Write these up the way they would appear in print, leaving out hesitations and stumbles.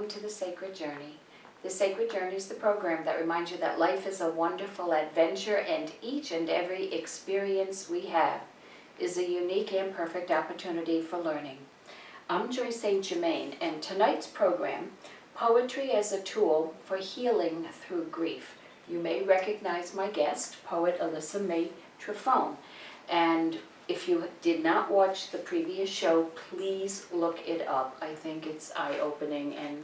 welcome to The Sacred Journey. The Sacred Journey is the program that reminds you that life is a wonderful adventure and each and every experience we have is a unique and perfect opportunity for learning. I'm Joy St. Germain, and tonight's program, Poetry as a Tool for Healing Through Grief. You may recognize my guest, poet Alyssa Mae Trifone. And if you did not watch the previous show, please look it up. I think it's eye-opening and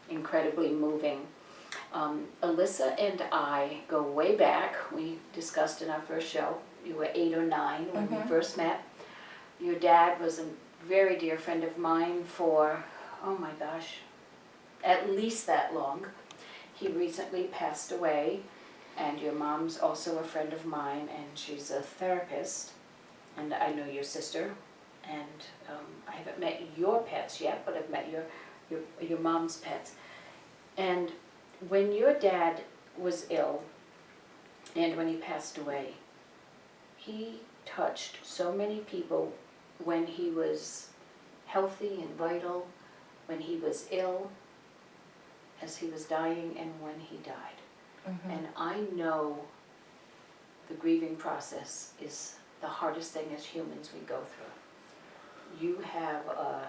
incredibly moving. Alyssa and I go way back. We discussed in our first show. You were 8 or 9 when we first met. Your dad was a very dear friend of mine for, oh my gosh, at least that long. He recently passed away, and your mom's also a friend of mine, and she's a therapist. And I know your sister, and I haven't met your pets yet, but I've met your mom's pets. And when your dad was ill, and when he passed away, he touched so many people when he was healthy and vital, when he was ill, as he was dying, and when he died. And I know the grieving process is the hardest thing as humans we go through. You have a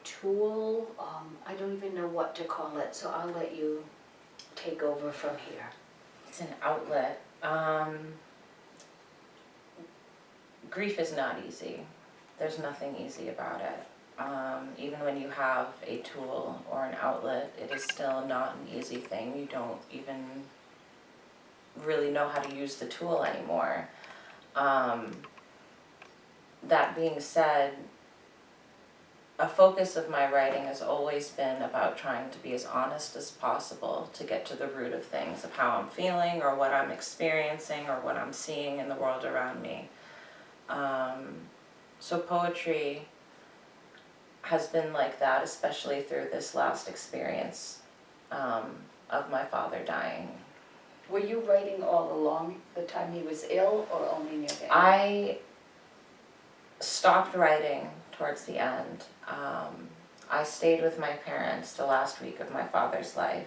tool, I don't even know what to call it, so I'll let you take over from here. It's an outlet. Grief is not easy. There's nothing easy about it. Even when you have a tool or an outlet, it is still not an easy thing. You don't even really know how to use the tool anymore. That being said, a focus of my writing has always been about trying to be as honest as possible to get to the root of things, of how I'm feeling or what I'm experiencing or what I'm seeing in the world around me. So poetry has been like that, especially through this last experience of my father dying. Were you writing all along the time he was ill, or only near the end? I stopped writing towards the end. I stayed with my parents the last week of my father's life.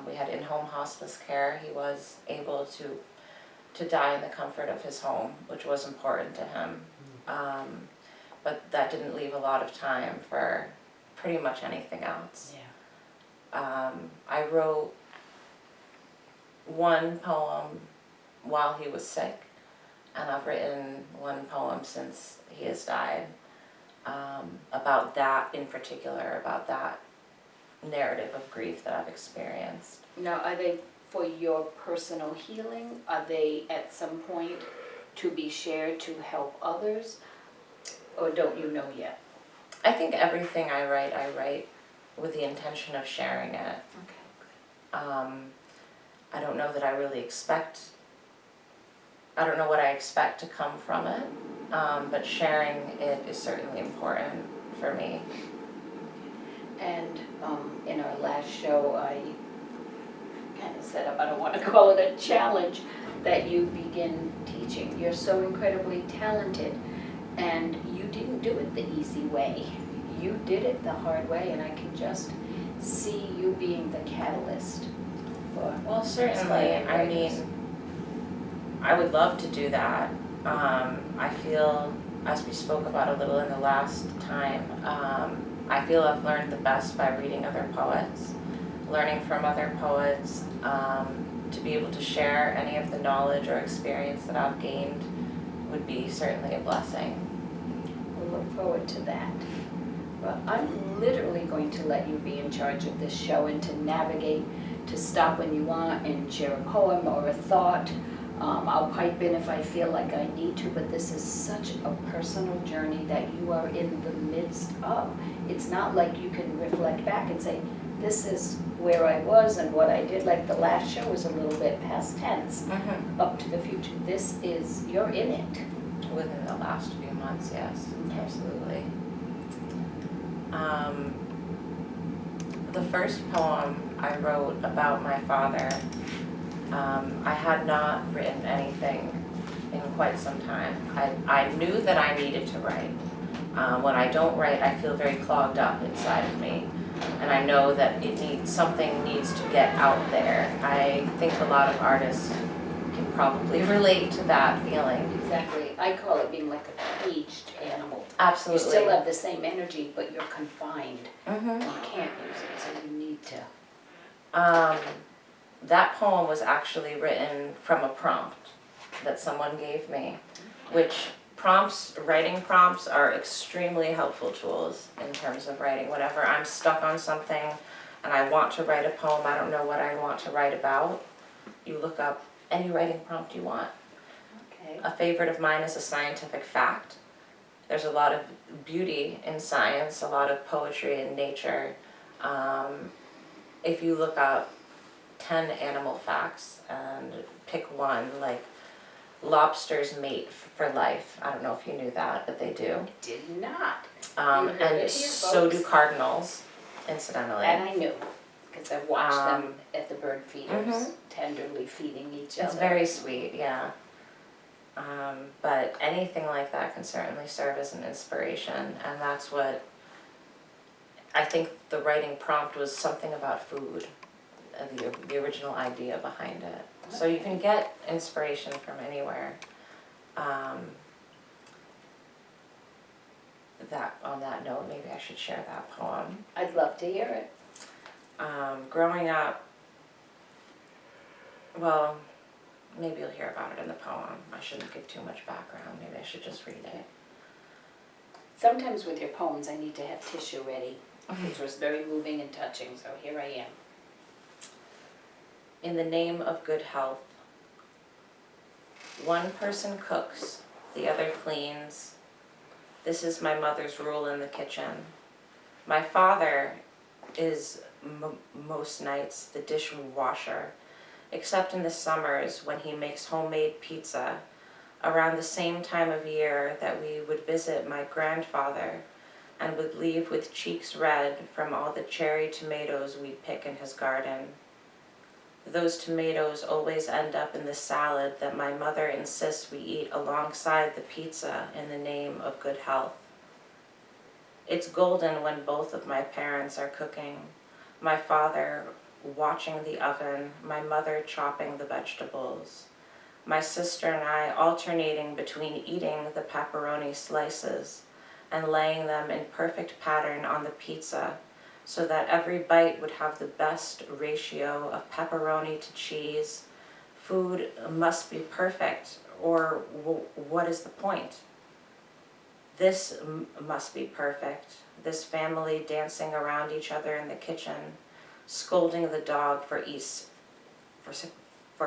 We had in-home hospice care. He was able to die in the comfort of his home, which was important to him. But that didn't leave a lot of time for pretty much anything else. Yeah. I wrote one poem while he was sick, and I've written one poem since he has died, about that in particular, about that narrative of grief that I've experienced. Now, are they for your personal healing? Are they at some point to be shared to help others? Or don't you know yet? I think everything I write with the intention of sharing it. Okay. I don't know that I really I don't know what I expect to come from it, but sharing it is certainly important for me. And in our last show, I kind of set up, I don't want to call it a challenge, that you begin teaching. You're so incredibly talented, and you didn't do it the easy way. You did it the hard way, and I can just see you being the catalyst for. Well, certainly. I mean, I would love to do that. I feel, as we spoke about a little in the last time, I feel I've learned the best by reading other poets, learning from other poets, to be able to share any of the knowledge or experience that I've gained would be certainly a blessing. We'll look forward to that. Well, I'm literally going to let you be in charge of this show and to navigate, to stop when you want and share a poem or a thought. I'll pipe in if I feel like I need to, but this is such a personal journey that you are in the midst of. It's not like you can reflect back and say, this is where I was and what I did. Like the last show was a little bit past tense, up to the future. This is, you're in it. Within the last few months, yes, absolutely. The first poem I wrote about my father, I had not written anything in quite some time. I knew that I needed to write. When I don't write, I feel very clogged up inside of me, and I know that something needs to get out there. I think a lot of artists can probably relate to that feeling. Exactly. I call it being like a caged animal. Absolutely. You still have the same energy, but you're confined. Mm-hmm. You can't use it, so you need to. That poem was actually written from a prompt that someone gave me, which writing prompts are extremely helpful tools in terms of writing. Whenever I'm stuck on something and I want to write a poem, I don't know what I want to write about, you look up any writing prompt you want. Okay. A favorite of mine is a scientific fact. There's a lot of beauty in science, a lot of poetry in nature. If you look up 10 animal facts and pick one, like lobsters mate for life. I don't know if you knew that, but they do. Did not. And so do cardinals, incidentally. And I knew, because I've watched them at the bird feeders, tenderly feeding each other. It's very sweet, yeah. But anything like that can certainly serve as an inspiration, and that's what I think the writing prompt was, something about food, the original idea behind it. So you can get inspiration from anywhere. On that note, maybe I should share that poem. I'd love to hear it. Growing up, well, maybe you'll hear about it in the poem. I shouldn't give too much background. Maybe I should just read it. Sometimes with your poems, I need to have tissue ready, which was very moving and touching, so here I am. In the name of good health, one person cooks, the other cleans. This is my mother's rule in the kitchen. My father is most nights the dishwasher, except in the summers when he makes homemade pizza around the same time of year that we would visit my grandfather and would leave with cheeks red from all the cherry tomatoes we'd pick in his garden. Those tomatoes always end up in the salad that my mother insists we eat alongside the pizza in the name of good health. It's golden when both of my parents are cooking. My father watching the oven, my mother chopping the vegetables. My sister and I alternating between eating the pepperoni slices and laying them in perfect pattern on the pizza so that every bite would have the best ratio of pepperoni to cheese. Food must be perfect, or what is the point? This must be perfect. This family dancing around each other in the kitchen, scolding the dog for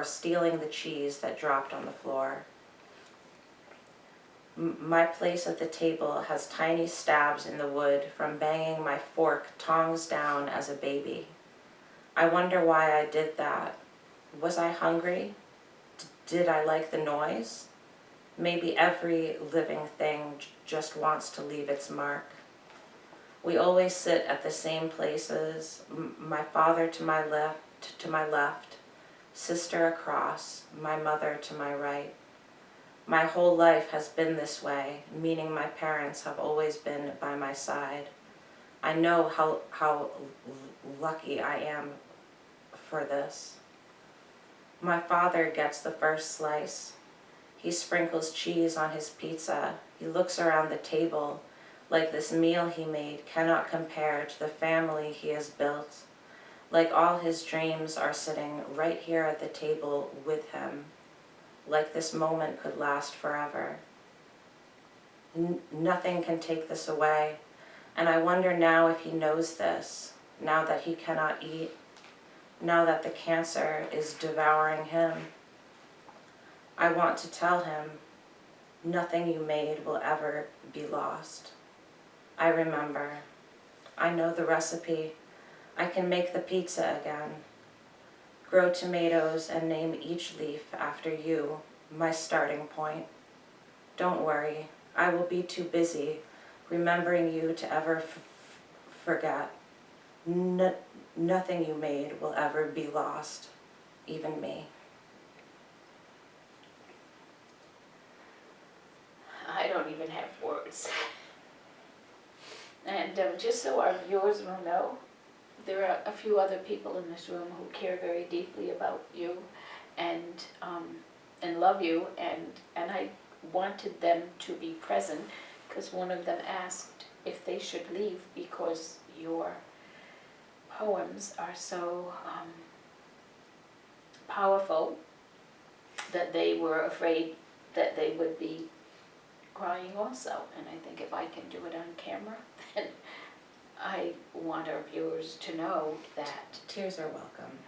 stealing the cheese that dropped on the floor. My place at the table has tiny stabs in the wood from banging my fork tongs down as a baby. I wonder why I did that. Was I hungry? Did I like the noise? Maybe every living thing just wants to leave its mark. We always sit at the same places, my father to my left, sister across, my mother to my right. My whole life has been this way, meaning my parents have always been by my side. I know how lucky I am for this. My father gets the first slice. He sprinkles cheese on his pizza. He looks around the table like this meal he made cannot compare to the family he has built. Like all his dreams are sitting right here at the table with him. Like this moment could last forever. Nothing can take this away. And I wonder now if he knows this, now that he cannot eat, now that the cancer is devouring him. I want to tell him, nothing you made will ever be lost. I remember. I know the recipe. I can make the pizza again. Grow tomatoes and name each leaf after you, my starting point. Don't worry, I will be too busy remembering you to ever forget. Nothing you made will ever be lost, even me. I don't even have words. And just so our viewers will know, there are a few other people in this room who care very deeply about you and love you, and I wanted them to be present because one of them asked if they should leave because your poems are so powerful that they were afraid that they would be crying also. And I think if I can do it on camera, then I want our viewers to know that Tears are welcome.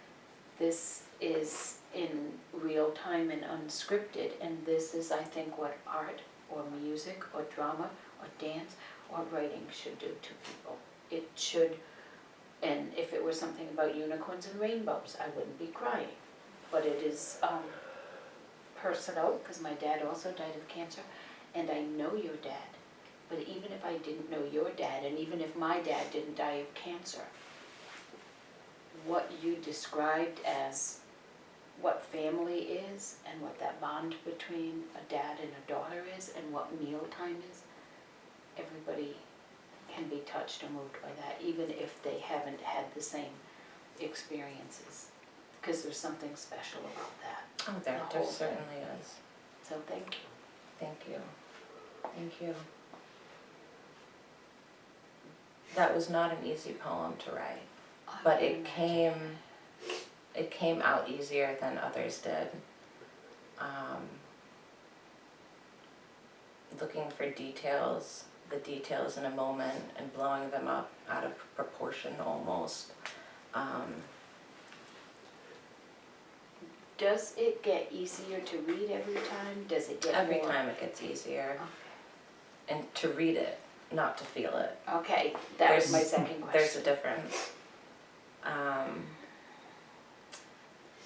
this is in real time and unscripted, and this is, I think, what art or music or drama or dance or writing should do to people. It should, and if it was something about unicorns and rainbows, I wouldn't be crying. But it is personal, because my dad also died of cancer, and I know your dad. But even if I didn't know your dad, and even if my dad didn't die of cancer, what you described as what family is, and what that bond between a dad and a daughter is, and what mealtime is, everybody can be touched or moved by that, even if they haven't had the same experiences, because there's something special about that. Oh, there certainly is. So thank you. Thank you. Thank you. That was not an easy poem to write, but it came out easier than others did. Looking for details, the details in a moment, and blowing them up out of proportion almost. Does it get easier to read every time? Does it get Every more? time it gets easier. And to read it, not to feel it. Okay, that was my second question. There's a difference.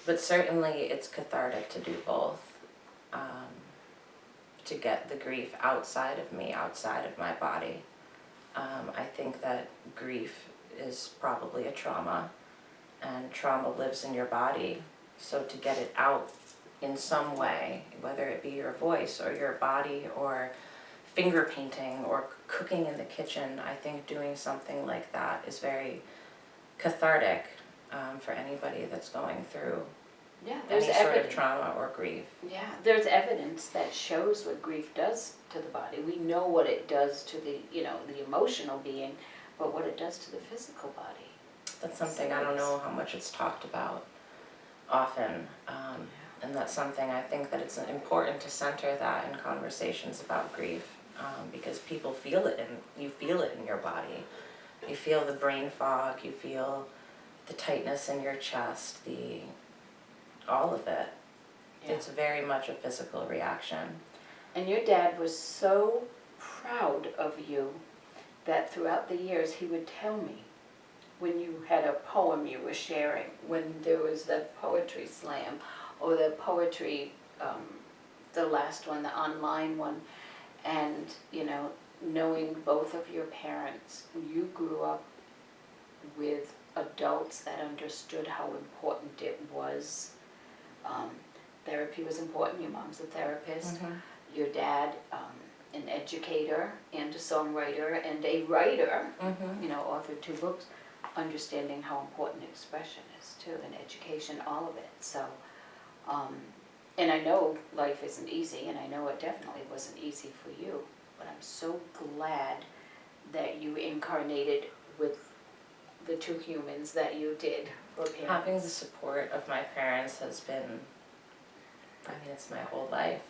But certainly it's cathartic to do both. To get the grief outside of me, outside of my body. I think that grief is probably a trauma, and trauma lives in your body. So to get it out in some way, whether it be your voice or your body or finger painting or cooking in the kitchen, I think doing something like that is very cathartic for anybody that's going through there's any sort of evidence. trauma or grief. Yeah, there's evidence that shows what grief does to the body. We know what it does to the, the emotional being, but what it does to the physical body. That's something I don't know how much it's talked about often, and that's something I think that it's important to center that in conversations about grief, because people feel it, and you feel it in your body. You feel the brain fog, you feel the tightness in your chest, all of it. Yeah. It's very much a physical reaction. And your dad was so proud of you that throughout the years he would tell me when you had a poem you were sharing, when there was the poetry slam or the poetry, the last one, the online one, and knowing both of your parents, you grew up with adults that understood how important it was. Therapy was important. Your mom's a therapist. Mm-hmm. Your dad, an educator and a songwriter and a writer, mm-hmm. Authored 2 books, understanding how important expression is too, and education, all of it. So, and I know life isn't easy, and I know it definitely wasn't easy for you, but I'm so glad that you incarnated with the 2 humans that you did for parents. Having the support of my parents has been, it's my whole life.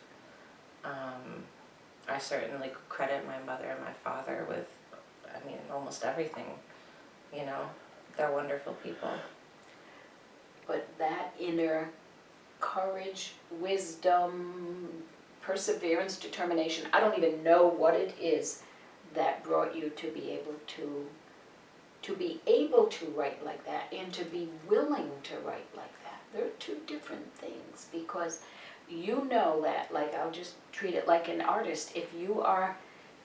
I certainly credit my mother and my father with, almost everything. They're wonderful people. But that inner courage, wisdom, perseverance, determination, I don't even know what it is that brought you to be able to write like that, and to be willing to write like that. They're 2 different things, because that, I'll just treat it like an artist. If you are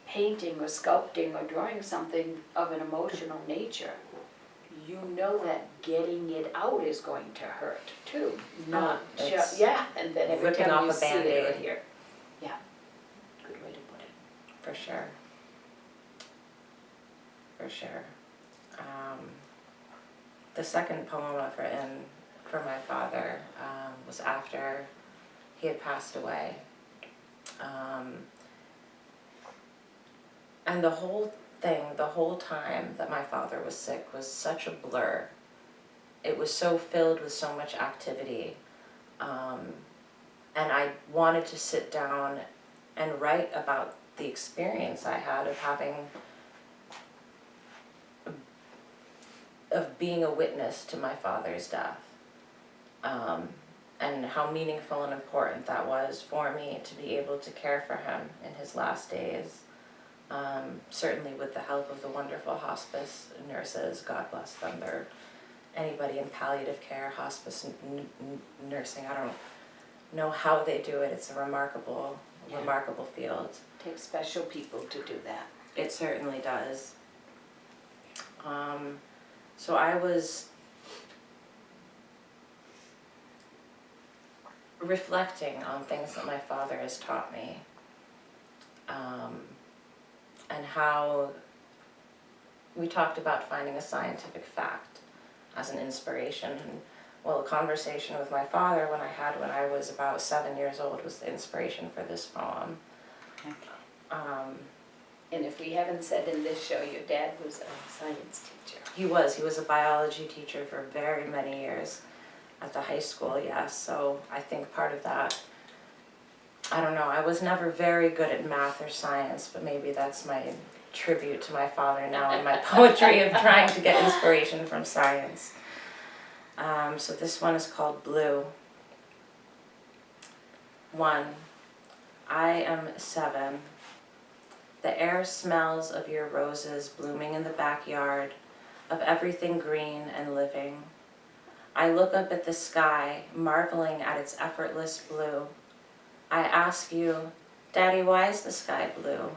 painting or sculpting or drawing something of an emotional nature, that getting it out is going to hurt too. Not just, and then every ripping time you off a see it Band-Aid. right here. Yeah, good way to put it. For sure. for sure. The second poem I've written for my father was after he had passed away. And the whole thing, the whole time that my father was sick was such a blur. It was so filled with so much activity. And I wanted to sit down and write about the experience I had of being a witness to my father's death. And how meaningful and important that was for me to be able to care for him in his last days. Certainly with the help of the wonderful hospice nurses, God bless them. They're anybody in palliative care, hospice nursing, I don't know how they do it. It's a remarkable field. It takes special people to do that. It certainly does. So I was reflecting on things that my father has taught me, and how we talked about finding a scientific fact as an inspiration. And, well, a conversation with my father when I was about 7 years old was the inspiration for this poem. Okay. And if we haven't said in this show, your dad was a science teacher. He was a biology teacher for very many years at the high school, yes. So I think part of that, I don't know, I was never very good at math or science, but maybe that's my tribute to my father now in my poetry of trying to get inspiration from science. So this one is called Blue. 1. I am 7. The air smells of your roses blooming in the backyard, of everything green and living. I look up at the sky, marveling at its effortless blue. I ask you, Daddy, why is the sky blue?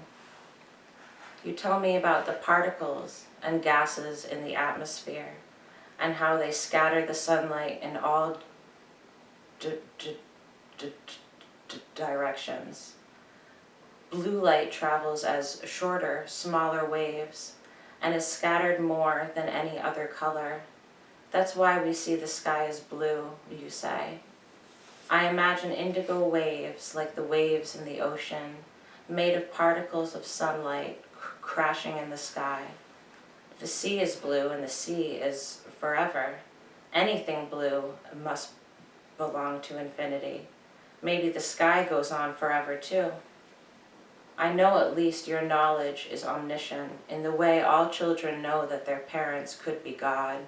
You tell me about the particles and gases in the atmosphere and how they scatter the sunlight in all directions. Blue light travels as shorter, smaller waves and is scattered more than any other color. That's why we see the sky as blue, you say. I imagine indigo waves like the waves in the ocean, made of particles of sunlight crashing in the sky. The sea is blue and the sea is forever. Anything blue must belong to infinity. Maybe the sky goes on forever too. I know at least your knowledge is omniscient in the way all children know that their parents could be God.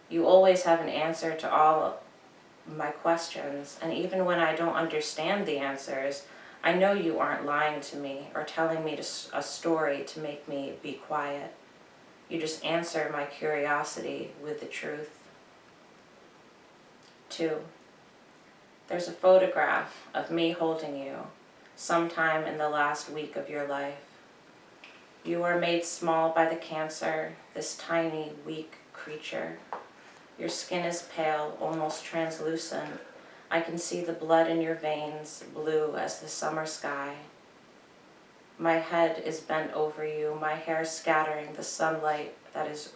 You always have an answer to all my questions, and even when I don't understand the answers, I know you aren't lying to me or telling me a story to make me be quiet. You just answer my curiosity with the truth. 2. There's a photograph of me holding you sometime in the last week of your life. You are made small by the cancer, this tiny, weak creature. Your skin is pale, almost translucent. I can see the blood in your veins, blue as the summer sky. My head is bent over you, my hair scattering the sunlight that is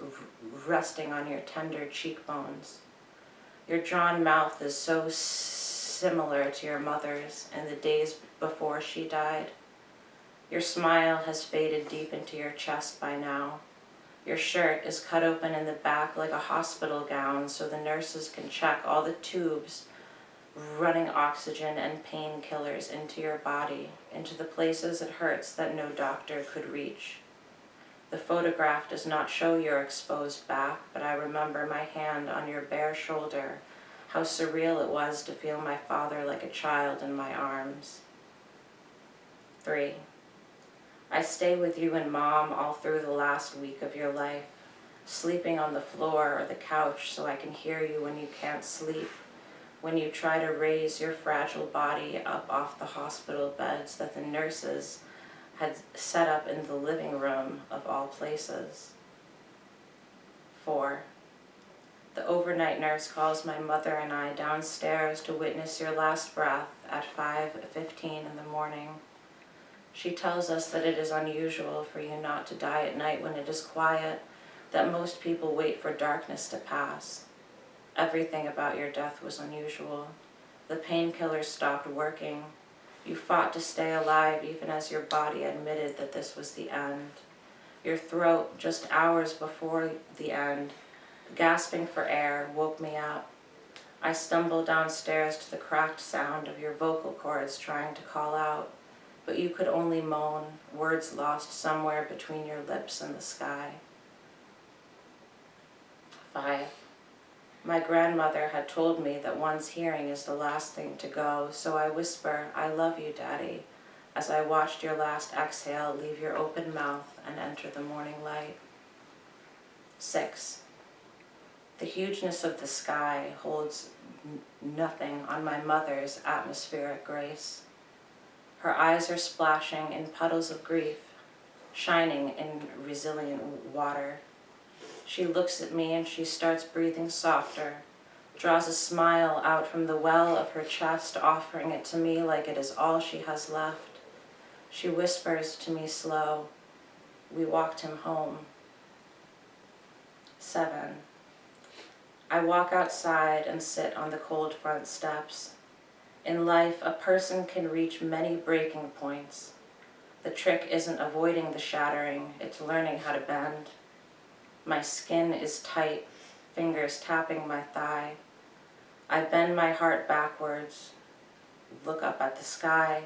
resting on your tender cheekbones. Your drawn mouth is so similar to your mother's in the days before she died. Your smile has faded deep into your chest by now. Your shirt is cut open in the back like a hospital gown so the nurses can check all the tubes running oxygen and painkillers into your body, into the places it hurts that no doctor could reach. The photograph does not show your exposed back, but I remember my hand on your bare shoulder, how surreal it was to feel my father like a child in my arms. 3. I stay with you and Mom all through the last week of your life, sleeping on the floor or the couch so I can hear you when you can't sleep, when you try to raise your fragile body up off the hospital beds that the nurses had set up in the living room of all places. 4. The overnight nurse calls my mother and I downstairs to witness your last breath at 5:15 in the morning. She tells us that it is unusual for you not to die at night when it is quiet, that most people wait for darkness to pass. Everything about your death was unusual. The painkillers stopped working. You fought to stay alive even as your body admitted that this was the end. Your throat, just hours before the end, gasping for air, woke me up. I stumbled downstairs to the cracked sound of your vocal cords trying to call out, but you could only moan, words lost somewhere between your lips and the sky. 5. My grandmother had told me that one's hearing is the last thing to go, so I whisper, "I love you, Daddy," as I watched your last exhale leave your open mouth and enter the morning light. 6. The hugeness of the sky holds nothing on my mother's atmospheric grace. Her eyes are splashing in puddles of grief, shining in resilient water. She looks at me and she starts breathing softer, draws a smile out from the well of her chest, offering it to me like it is all she has left. She whispers to me slow, "We walked him home." 7. I walk outside and sit on the cold front steps. In life, a person can reach many breaking points. The trick isn't avoiding the shattering, it's learning how to bend. My skin is tight, fingers tapping my thigh. I bend my heart backwards, look up at the sky,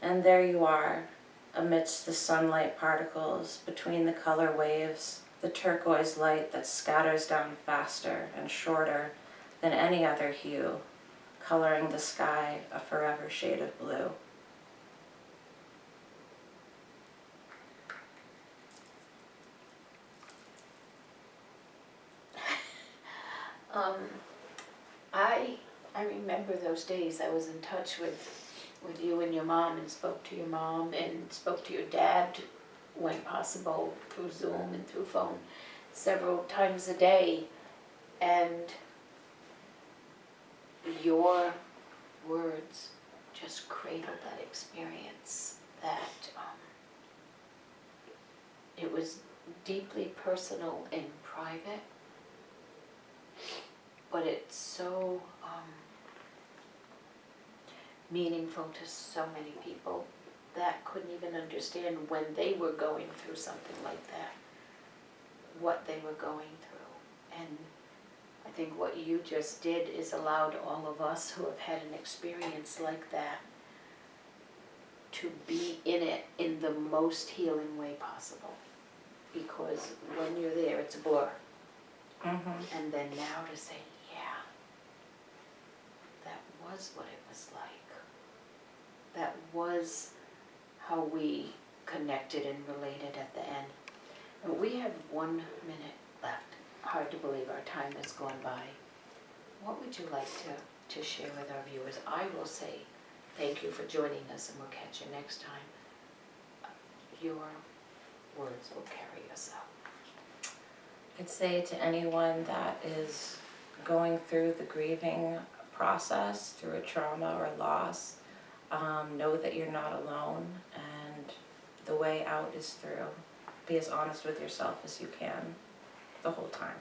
and there you are, amidst the sunlight particles, between the color waves, the turquoise light that scatters down faster and shorter than any other hue, coloring the sky a forever shade of blue. I remember those days. I was in touch with you and your mom, and spoke to your mom and spoke to your dad when possible through Zoom and through phone several times a day, and your words just cradled that experience. That it was deeply personal and private, but it's so meaningful to so many people that couldn't even understand when they were going through something like that, what they were going through. And I think what you just did is allowed all of us who have had an experience like that to be in it in the most healing way possible. Because when you're there, it's a blur. Mm-hmm. And then now to say, yeah, that was what it was like. That was how we connected and related at the end. And we have 1 minute left. Hard to believe our time has gone by. What would you like to share with our viewers? I will say thank you for joining us, and we'll catch you next time. Your words will carry us out. I'd say to anyone that is going through the grieving process, through a trauma or loss, know that you're not alone, and the way out is through. Be as honest with yourself as you can the whole time.